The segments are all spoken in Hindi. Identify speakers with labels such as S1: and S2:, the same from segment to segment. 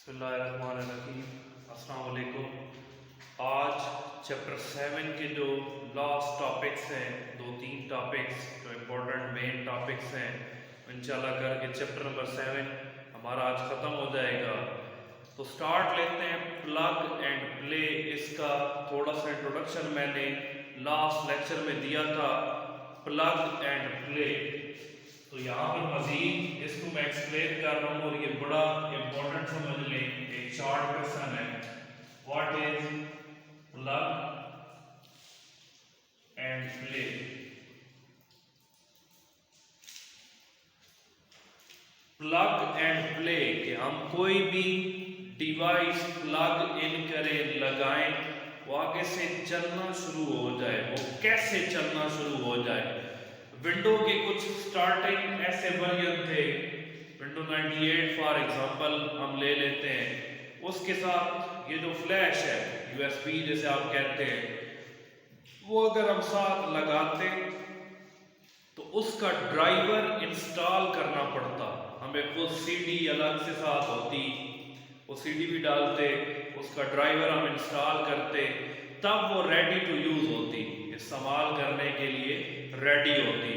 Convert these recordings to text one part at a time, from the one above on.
S1: बिस्मिल्लाहिर्रहमानिर्रहीम। अस्सलाम वालेकुम। आज चैप्टर 7 के जो लास्ट टॉपिक्स हैं, दो तीन टॉपिक्स जो इम्पोर्टेंट मेन टॉपिक्स हैं, इंशाल्लाह करके चैप्टर नंबर 7 हमारा आज ख़त्म हो जाएगा। तो स्टार्ट लेते हैं प्लग एंड प्ले। इसका थोड़ा सा इंट्रोडक्शन मैंने लास्ट लेक्चर में दिया था, प्लग एंड प्ले। तो यहाँ पर मजीद इसको मैं एक्सप्लेन कर रहा हूँ और ये बड़ा इंपॉर्टेंट समझ लें। एक शॉर्ट क्वेश्चन है, what is plug and play. Plug and play कि हम कोई भी डिवाइस प्लग इन करें, लगाएं, वो आगे से चलना शुरू हो जाए। वो कैसे चलना शुरू हो जाए? विंडो के कुछ स्टार्टिंग ऐसे वर्जन थे, विंडो 98 फॉर एग्जांपल हम ले लेते हैं। उसके साथ ये जो फ्लैश है, यूएसबी जैसे आप कहते हैं, वो अगर हम साथ लगाते तो उसका ड्राइवर इंस्टॉल करना पड़ता। हमें खुद सीडी अलग से साथ होती, वो सीडी भी डालते, उसका ड्राइवर हम इंस्टॉल करते, तब वो रेडी टू यूज होती, इस्तेमाल करने के लिए रेडी होती,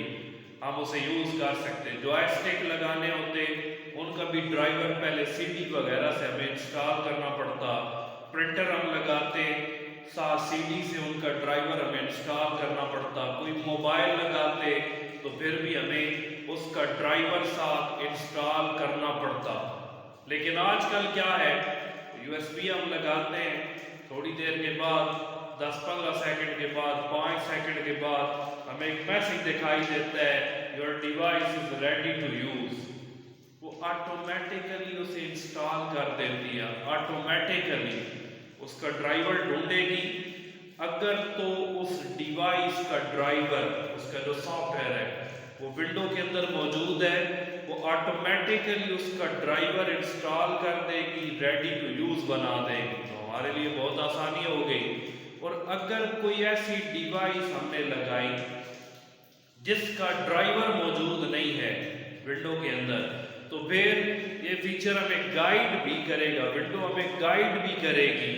S1: हम उसे यूज कर सकते। जॉयस्टिक लगाने होते, उनका भी ड्राइवर पहले सीडी वगैरह से हमें इंस्टॉल करना पड़ता। प्रिंटर हम लगाते, साथ सीडी से उनका ड्राइवर हमें इंस्टॉल करना पड़ता। कोई मोबाइल लगाते तो फिर भी हमें उसका ड्राइवर साथ इंस्टॉल करना पड़ता। लेकिन आजकल क्या है, यूएसबी हम लगाते हैं, थोड़ी देर के बाद 10-15 सेकंड के बाद, 5 सेकंड के बाद हमें एक मैसेज दिखाई देता है, your device is ready to use. वो ऑटोमेटिकली उसे इंस्टॉल कर देती है, ऑटोमेटिकली उसका ड्राइवर ढूंढेगी। अगर तो उस डिवाइस का ड्राइवर, उसका जो सॉफ्टवेयर है वो विंडो के अंदर मौजूद है, वो ऑटोमेटिकली उसका ड्राइवर इंस्टॉल कर देगी, रेडी टू यूज बना देगी। तो हमारे लिए बहुत आसानी हो गई। और अगर कोई ऐसी डिवाइस हमने लगाई जिसका ड्राइवर मौजूद नहीं है विंडो के अंदर, तो फिर ये फीचर हमें गाइड भी करेगा, विंडो हमें गाइड भी करेगी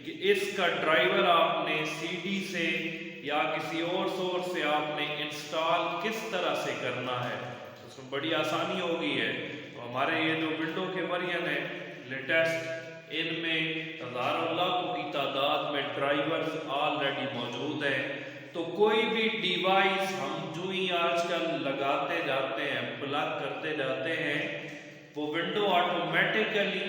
S1: कि इसका ड्राइवर आपने सीडी से या किसी और सोर्स से आपने इंस्टॉल किस तरह से करना है। तो उसमें बड़ी आसानी हो गई है। तो हमारे ये जो विंडो के वर्जन है लेटेस्ट, इनमें हजारों लाखों की तादाद में ड्राइवर्स ऑलरेडी मौजूद हैं। तो कोई भी डिवाइस हम जो ही आजकल लगाते जाते हैं, प्लग करते जाते हैं, वो विंडो ऑटोमेटिकली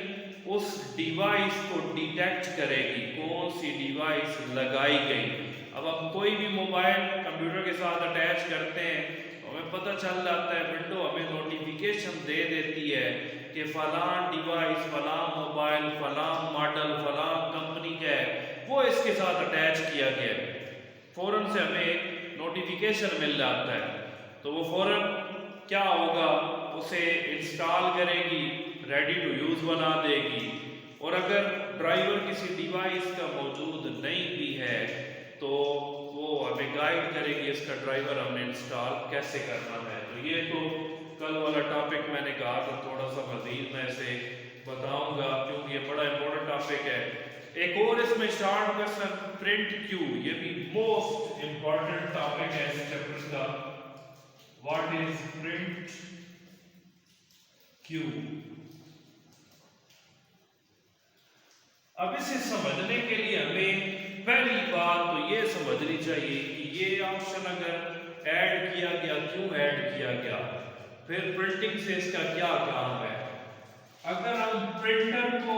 S1: उस डिवाइस को डिटेक्ट करेगी कौन सी डिवाइस लगाई गई। अब हम कोई भी मोबाइल कंप्यूटर के साथ अटैच करते हैं तो हमें पता चल जाता है, विंडो हमें नोटिफिकेशन दे देती है कि फलां डिवाइस, फलां मोबाइल, फलां मॉडल, फलां कंपनी का है, वो इसके साथ अटैच किया गया है। फौरन से हमें नोटिफिकेशन मिल जाता है। तो वो फौरन क्या होगा, उसे इंस्टॉल करेगी, रेडी टू यूज बना देगी। और अगर ड्राइवर किसी डिवाइस का मौजूद नहीं भी है तो वो हमें गाइड करेगी इसका ड्राइवर हमने इंस्टॉल कैसे करना है। तो ये तो कल वाला टॉपिक मैंने कहा था, थोड़ा सा मजीद मैं इसे बताऊंगा क्योंकि ये बड़ा इंपॉर्टेंट टॉपिक है। एक और इसमें शॉर्ट क्वेश्चन, प्रिंट क्यू, ये भी मोस्ट इंपॉर्टेंट टॉपिक है इस चैप्टर का। What is print Q? अब इसे समझने के लिए हमें पहली बात तो ये समझनी चाहिए कि ये ऑप्शन अगर ऐड किया गया, क्यों ऐड किया गया, फिर प्रिंटिंग से इसका क्या काम है। अगर हम प्रिंटर को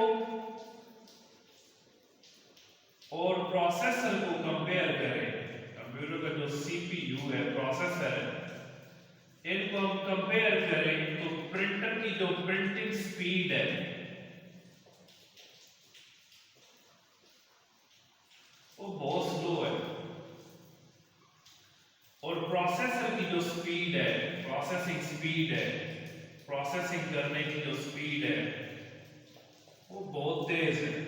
S1: और प्रोसेसर को कंपेयर करें, कंप्यूटर का जो सीपीयू है, प्रोसेसर है, इनको हम कंपेयर करें तो प्रिंटर की जो प्रिंटिंग स्पीड है वो बहुत स्लो है, और प्रोसेसर की जो स्पीड है, प्रोसेसिंग स्पीड है, प्रोसेसिंग करने की जो स्पीड है वो बहुत तेज है।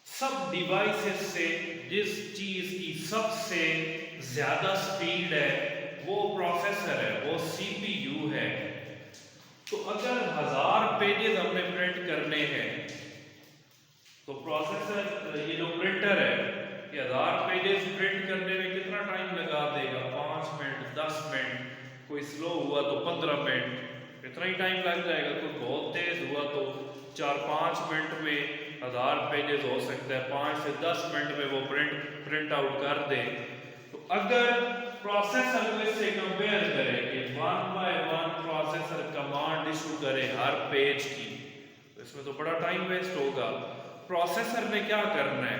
S1: सब डिवाइसेस से जिस चीज की सबसे ज्यादा स्पीड है वो प्रोसेसर है, वो सीपीयू है। तो अगर 1000 पेजेस हमने प्रिंट करने हैं तो प्रोसेसर ये जो प्रिंटर है ये 1000 पेजेस प्रिंट करने में कितना टाइम लगा देगा? 5 मिनट, 10 मिनट, कोई स्लो हुआ तो 15 मिनट, इतना ही टाइम लग जाएगा। कोई बहुत तेज हुआ तो 4-5 मिनट में 1000 पेजेस हो सकता है, 5 से 10 मिनट में वो प्रिंट आउट कर दे। तो अगर प्रोसेसर को इससे कंपेयर करें कि 1 बाय 1 प्रोसेसर कमांड इशू करे हर पेज की, तो इसमें तो बड़ा टाइम वेस्ट होगा। प्रोसेसर ने क्या करना है,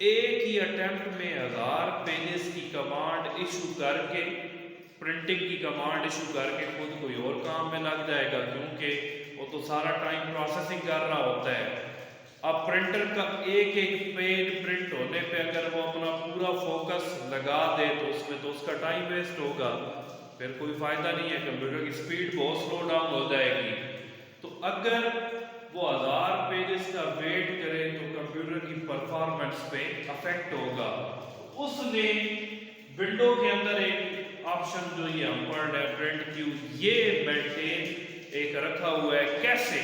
S1: एक ही अटेम्प्ट में 1000 पेजेस की कमांड इशू करके, प्रिंटिंग की कमांड इशू करके खुद कोई और काम में लग जाएगा, क्योंकि वो तो सारा टाइम प्रोसेसिंग कर रहा होता है। अब प्रिंटर का एक एक पेज प्रिंट होने पे अगर वो अपना पूरा फोकस लगा दे तो उसमें तो उसका टाइम वेस्ट होगा, फिर कोई फायदा नहीं है, कंप्यूटर की स्पीड बहुत स्लो डाउन हो जाएगी। तो अगर वो 1000 पेजेस का वेट करे तो कंप्यूटर की परफॉर्मेंस पे अफेक्ट होगा। उसने विंडो के अंदर एक ऑप्शन जो ये हम पढ़ रहे हैं प्रिंट क्यू, ये मेंटेन एक रखा हुआ है। कैसे?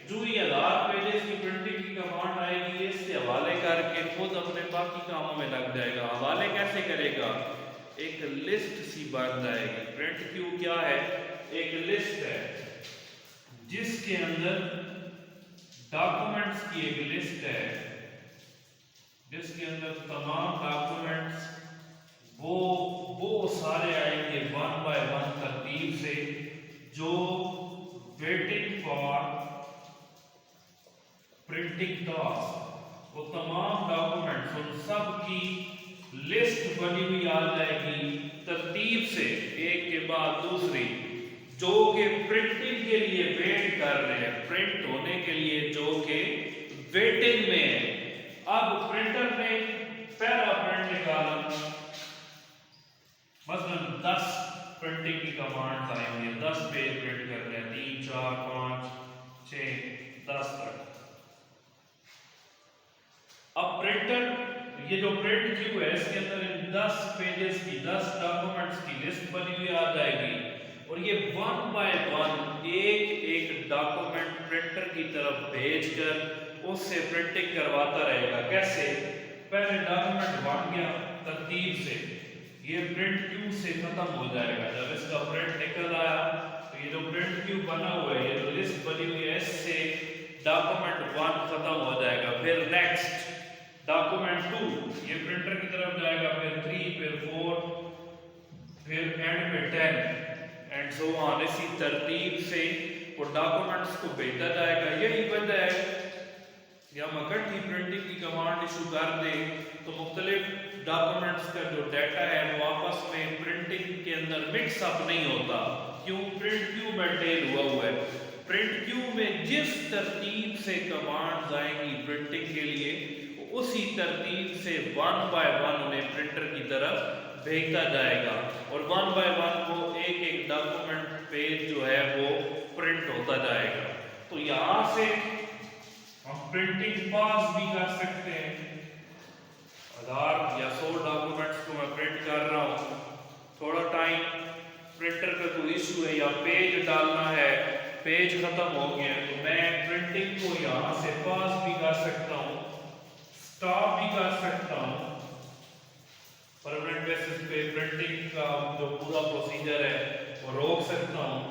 S1: जो ये 1000 पेजेस की प्रिंटिंग की कमांड आएगी इससे हवाले करके खुद अपने बाकी कामों में लग जाएगा। हवाले कैसे करेगा? एक लिस्ट सी बन जाएगी। प्रिंट क्यू क्या है? एक लिस्ट है जिसके अंदर डॉक्यूमेंट्स की एक लिस्ट है, जिसके अंदर तमाम डॉक्यूमेंट्स वो सारे आएंगे 1 बाय 1 तरतीब से, जो वेटिंग फॉर प्रिंटिंग टास्क, वो तमाम डॉक्यूमेंट्स उन सब की लिस्ट बनी हुई आ जाएगी तरतीब से, एक के बाद दूसरी, जो कि प्रिंटिंग के लिए वेट कर रहे हैं, प्रिंट होने के लिए जो कि वेटिंग में है। अब प्रिंटर ने पहला प्रिंट निकाला, मसलन 10 प्रिंटिंग की कमांड्स आएंगे, 10 पेज प्रिंट करने हैं, 3, 4, 5, 6, 10 तक। अब प्रिंटर ये जो प्रिंट क्यू है इसके अंदर इन 10 पेजेस की, 10 डॉक्यूमेंट्स की लिस्ट बनी हुई आ जाएगी, और ये 1 बाय 1 एक एक डॉक्यूमेंट प्रिंटर की तरफ भेजकर उससे प्रिंटिंग करवाता रहेगा। कैसे? पहले डॉक्यूमेंट बन गया तरतीब से, ये प्रिंट क्यू से खत्म हो जाएगा। जब इसका प्रिंट निकल आया तो ये जो प्रिंट क्यू बना हुआ है, ये जो लिस्ट बनी हुई है, इससे डॉक्यूमेंट 1 खत्म हो जाएगा। फिर नेक्स्ट डॉक्यूमेंट 2 ये प्रिंटर की तरफ जाएगा, फिर 3, फिर 4, फिर एंड में 10 एंड सो ऑन। इसी तरतीब से वो डॉक्यूमेंट्स को भेजा जाएगा। यही वजह है कि हम इकट्ठी प्रिंटिंग की कमांड इशू कर दें तो मुख्तलिफ डॉक्यूमेंट्स का जो डाटा है वो आपस में प्रिंटिंग के अंदर मिक्सअप नहीं होता। क्यों? प्रिंट क्यू मेंटेन हुआ है। प्रिंट क्यू में जिस तरतीब से कमांड्स आएंगी प्रिंटिंग के लिए, उसी तरतीब से 1 बाय 1 उन्हें प्रिंटर की तरफ भेजता जाएगा, और 1 बाय 1 वो एक एक डॉक्यूमेंट पेज जो है वो प्रिंट होता जाएगा। तो यहां से हम प्रिंटिंग पास भी कर सकते हैं। 1000 या 100 डॉक्यूमेंट्स को मैं प्रिंट कर रहा हूँ, थोड़ा टाइम प्रिंटर का कोई इशू है या पेज डालना है, पेज खत्म हो गया, तो मैं प्रिंटिंग को यहाँ से पास भी कर सकता हूँ, स्टॉप भी कर सकता हूँ। परमानेंट बेसिस पे प्रिंटिंग का जो पूरा प्रोसीजर है वो रोक सकता हूँ,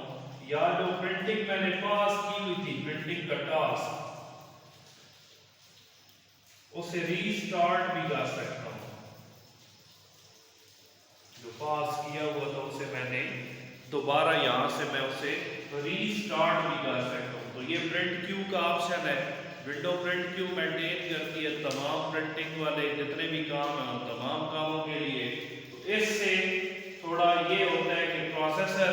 S1: या जो प्रिंटिंग मैंने पास की हुई थी, प्रिंटिंग का टास्क, उसे रीस्टार्ट भी कर सकता हूँ। जो पास किया हुआ था उसे मैंने दोबारा यहाँ से मैं उसे रीस्टार्ट भी कर सकता हूँ। तो ये प्रिंट क्यू का ऑप्शन है। विंडो प्रिंट क्यू मेंटेन करती है तमाम प्रिंटिंग वाले जितने भी काम हैं उन तमाम कामों के लिए। तो इससे थोड़ा ये होता है कि प्रोसेसर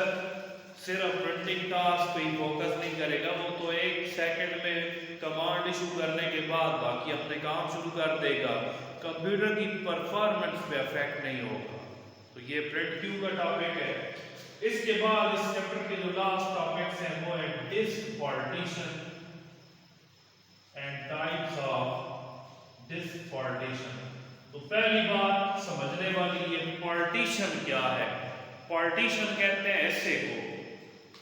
S1: सिर्फ प्रिंटिंग टास्क पे ही फोकस नहीं करेगा, वो तो 1 सेकंड में कमांड इशू करने के बाद बाकी अपने काम शुरू कर देगा, कंप्यूटर की परफॉर्मेंस पे अफेक्ट नहीं होगा। तो ये प्रिंट क्यू का टॉपिक है। इसके बाद इस चैप्टर के जो लास्ट टॉपिक्स हैं वो है disk partition and types of disk partition. तो पहली बात समझने वाली, ये पार्टीशन क्या है? पार्टीशन कहते हैं ऐसे को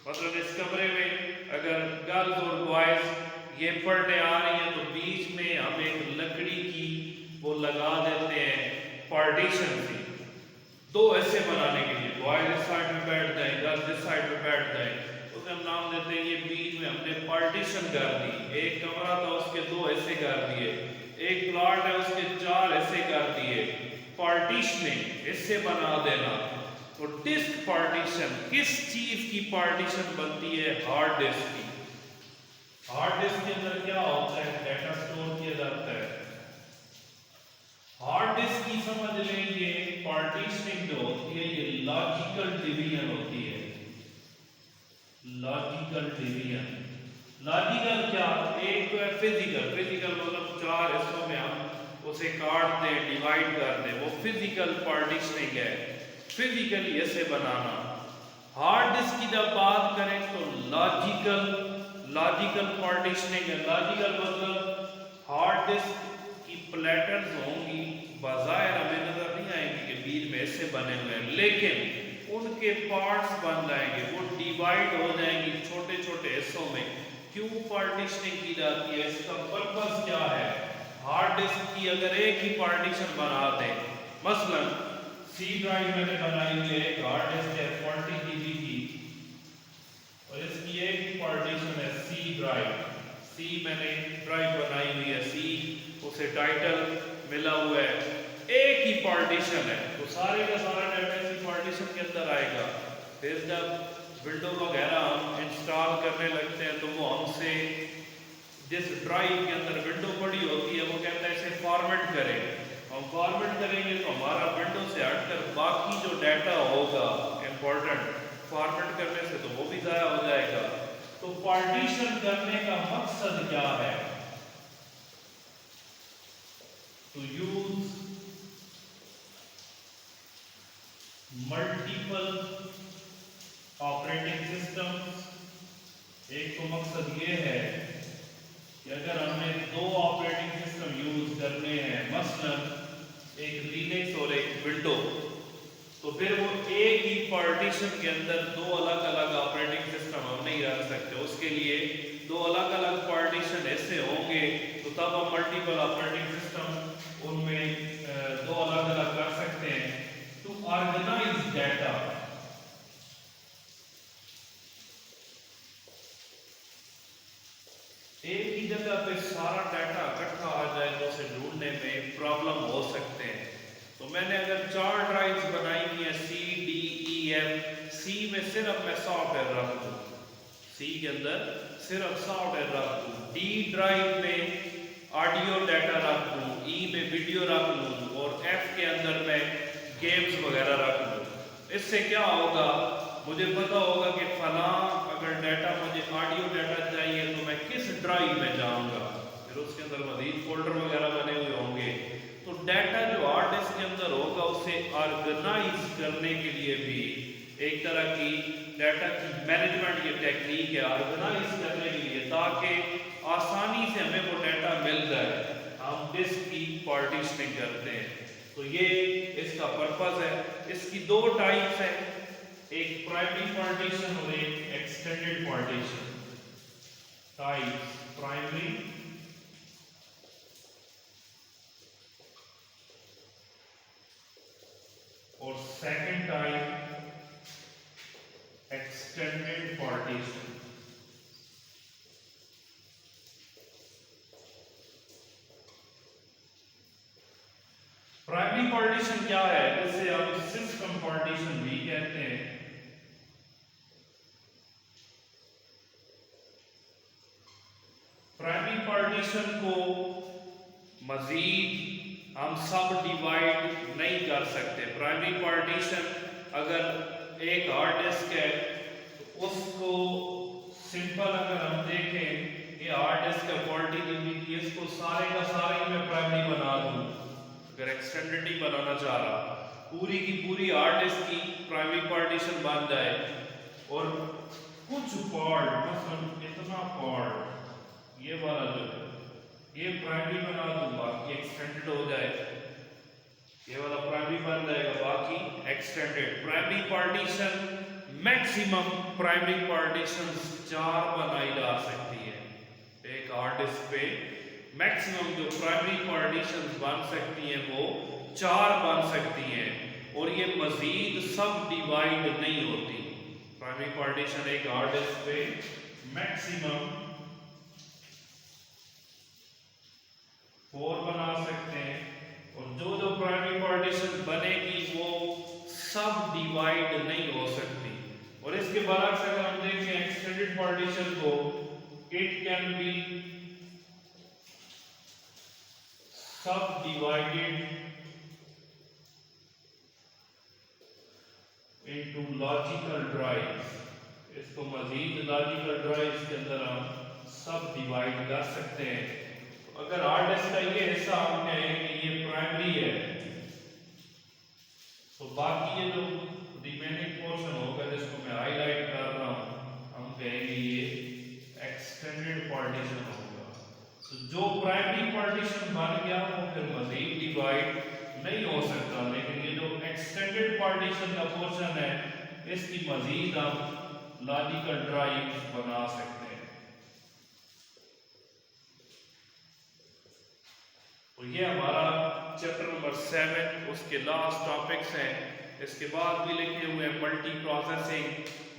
S1: मतलब इस कमरे में अगर गर्ल्स और बॉयज ये पढ़ने आ रही हैं तो बीच में हम एक लकड़ी की वो लगा देते हैं पार्टीशन सी, दो ऐसे बनाने के लिए, बॉयज इस साइड में बैठ जाए, गर्ल्स इस साइड में बैठ जाए, तो हम नाम देते हैं ये बीच में हमने पार्टीशन कर दी। एक कमरा था उसके दो ऐसे कर दिए, एक प्लॉट है उसके चार ऐसे कर दिए, पार्टीशनिंग इससे बना देना। तो डिस्क पार्टीशन किस चीज की पार्टीशन बनती है? हार्ड डिस्क की। हार्ड डिस्क के अंदर क्या होता है? डाटा स्टोर किया जाता है। हार्ड डिस्क की समझ लेंगे पार्टीशनिंग जो होती है ये लॉजिकल डिवीजन होती है। लॉजिकल डिवीजन, लॉजिकल क्या? एक तो है फिजिकल, फिजिकल मतलब चार हिस्सों में हम उसे काट दें, डिवाइड कर दें, वो फिजिकल पार्टीशनिंग है, फिजिकली ऐसे बनाना। हार्ड डिस्क की जब बात करें तो लॉजिकल, लॉजिकल पार्टीशनिंग है। लॉजिकल मतलब हार्ड डिस्क की प्लेटर्स होंगी, बाज़ाहिर हमें नजर नहीं आएंगी कि बीच में ऐसे बने हुए हैं, लेकिन उनके पार्ट्स बन जाएंगे, वो डिवाइड हो जाएंगी छोटे छोटे हिस्सों में। क्यों पार्टीशनिंग की जाती है? इसका पर्पस क्या है? हार्ड डिस्क की अगर एक ही पार्टीशन बना दें, मसलन सी ड्राइव मैंने बनाई हुई है, एक हार्ड डिस्क है 40 GB की और इसकी एक ही पार्टीशन है सी ड्राइव। सी मैंने ड्राइव बनाई हुई है, सी उसे टाइटल मिला हुआ है, एक ही पार्टीशन है, तो सारे का सारा डाटा इसी पार्टीशन के अंदर आएगा। फिर जब विंडो वगैरह हम इंस्टॉल करने लगते हैं तो वो हमसे जिस ड्राइव के अंदर विंडो पड़ी होती है वो कहता है इसे फॉर्मेट करें। हम फॉर्मेट करेंगे तो हमारा विंडो से हटकर बाकी जो डाटा होगा इंपॉर्टेंट, फॉर्मेट करने से तो वो भी ज़ाया हो जाएगा। तो पार्टीशन करने का मकसद क्या है? To use multiple operating system. एक तो मकसद ये है कि अगर हमने दो ऑपरेटिंग सिस्टम यूज करने हैं, मसलन एक लिनक्स और एक विंडो, तो फिर वो एक ही पार्टीशन के अंदर दो अलग अलग ऑपरेटिंग सिस्टम हम नहीं रख सकते। उसके लिए दो अलग अलग पार्टीशन ऐसे होंगे तो तब हम मल्टीपल ऑपरेटिंग सिस्टम उनमें दो अलग अलग कर सकते हैं। टू ऑर्गेनाइज डाटा, एक ही जगह पे सारा डाटा इकट्ठा आ जाए तो उसे ढूंढने में प्रॉब्लम हो सकते हैं। तो मैंने अगर चार ड्राइव्स बनाई हुई है सी डी ई एफ, सी में सिर्फ मैं सॉफ्टवेयर रख दूँ, सी के अंदर सिर्फ सॉफ्टवेयर रख दूँ, डी ड्राइव में ऑडियो डाटा रख दूँ, ई में वीडियो रख लूँ और एफ के अंदर मैं गेम्स वगैरह रख लूँ। इससे क्या होगा? मुझे पता होगा कि फला अगर डाटा मुझे ऑडियो डाटा चाहिए तो मैं किस ड्राइव में जाऊंगा, फिर उसके अंदर मजीद फोल्डर वगैरह बने हुए होंगे। तो डाटा जो हार्ड डिस्क के अंदर होगा उसे ऑर्गेनाइज करने के लिए भी एक तरह की डाटा की मैनेजमेंट की टेक्निक है, ऑर्गेनाइज करने के लिए, ताकि आसानी से हमें वो डाटा मिल जाए। हम डिस्क की पार्टीशनिंग करते हैं, तो ये इसका पर्पस है। इसकी दो टाइप्स हैं, एक प्राइमरी पार्टीशन और एक एक्सटेंडेड पार्टीशन। टाइप्स प्राइमरी और second type extended partition. Primary partition क्या है? जिसे हम सिस्टम पार्टीशन भी कहते हैं। प्राइमरी पार्टीशन को मजीद हम सब डिवाइड नहीं कर सकते। प्राइमरी पार्टीशन अगर एक हार्ड डिस्क है तो उसको सिंपल अगर हम देखें, ये हार्ड डिस्क है 40 GB की, इसको सारे का सारे मैं प्राइमरी बना दूं। अगर एक्सटेंडेड नहीं बनाना चाह रहा, पूरी की पूरी हार्ड डिस्क की प्राइमरी पार्टीशन बन जाए और कुछ पार्ट, मतलब इतना पार्ट ये वाला जो है ये प्राइमरी बना दूं, बाकी एक्सटेंडेड हो जाए, ये वाला प्राइमरी बन जाएगा, बाकी extended. Primary partition maximum primary partitions 4 बनाई जा सकती है। एक हार्ड डिस्क पे मैक्सिमम जो प्राइमरी पार्टीशंस बन सकती हैं वो 4 बन सकती हैं और ये मजीद सब डिवाइड नहीं होती। प्राइमरी पार्टीशन एक हार्ड डिस्क पे मैक्सिमम 4 बना सकते हैं और जो जो प्राइमरी पार्टीशन बनेगी वो सब डिवाइड नहीं हो सकती। और इसके बरक्स अगर हम देखें एक्सटेंडेड पार्टीशन को, इट कैन बी सब डिवाइडेड इनटू लॉजिकल ड्राइव्स। इसको मजीद लॉजिकल ड्राइव्स के अंदर हम सब डिवाइड कर सकते हैं। तो अगर हार्ड डिस्क का ये हिस्सा हम कहें कि ये प्राइमरी है, तो बाकी ये जो रिमेनिंग पोर्शन होगा जिसको मैं हाईलाइट कर रहा हूं, हम कहेंगे ये एक्सटेंडेड पार्टीशन होगा। तो जो प्राइमरी पार्टीशन बन गया वो फिर मजीद डिवाइड नहीं हो सकता, लेकिन ये जो एक्सटेंडेड पार्टीशन का पोर्शन है इसकी मजीद हम लॉजिकल ड्राइव्स बना सकते हैं। तो ये हमारा चैप्टर नंबर 7 उसके लास्ट टॉपिक्स हैं। इसके बाद भी लिखे हुए हैं multi processing,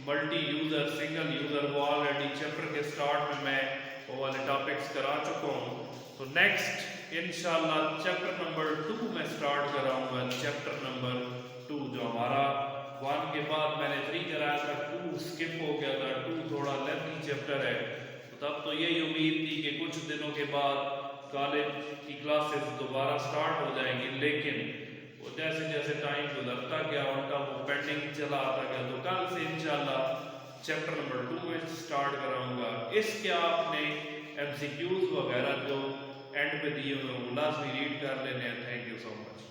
S1: multi user, single user, वो ऑलरेडी चैप्टर के स्टार्ट में मैं वो वाले टॉपिक्स करा चुका हूँ। तो नेक्स्ट इंशाल्लाह चैप्टर नंबर 2 में स्टार्ट कराऊंगा। चैप्टर नंबर 2 जो हमारा 1 के बाद मैंने 3 कराया था, 2 स्किप हो गया था, 2 थोड़ा लेंथी चैप्टर है। तो तब तो यही उम्मीद थी कि कुछ दिनों के बाद कॉलेज की क्लासेस दोबारा स्टार्ट हो जाएंगी, लेकिन वो जैसे जैसे टाइम गुजरता गया उनका वो पेंडिंग चला आता गया। तो कल से इंशाल्लाह चैप्टर नंबर 2 में स्टार्ट कराऊंगा। इसके आपने MCQs वगैरह जो एंड पे दिए हुए वो लाजमी रीड कर लेने हैं। Thank you so much.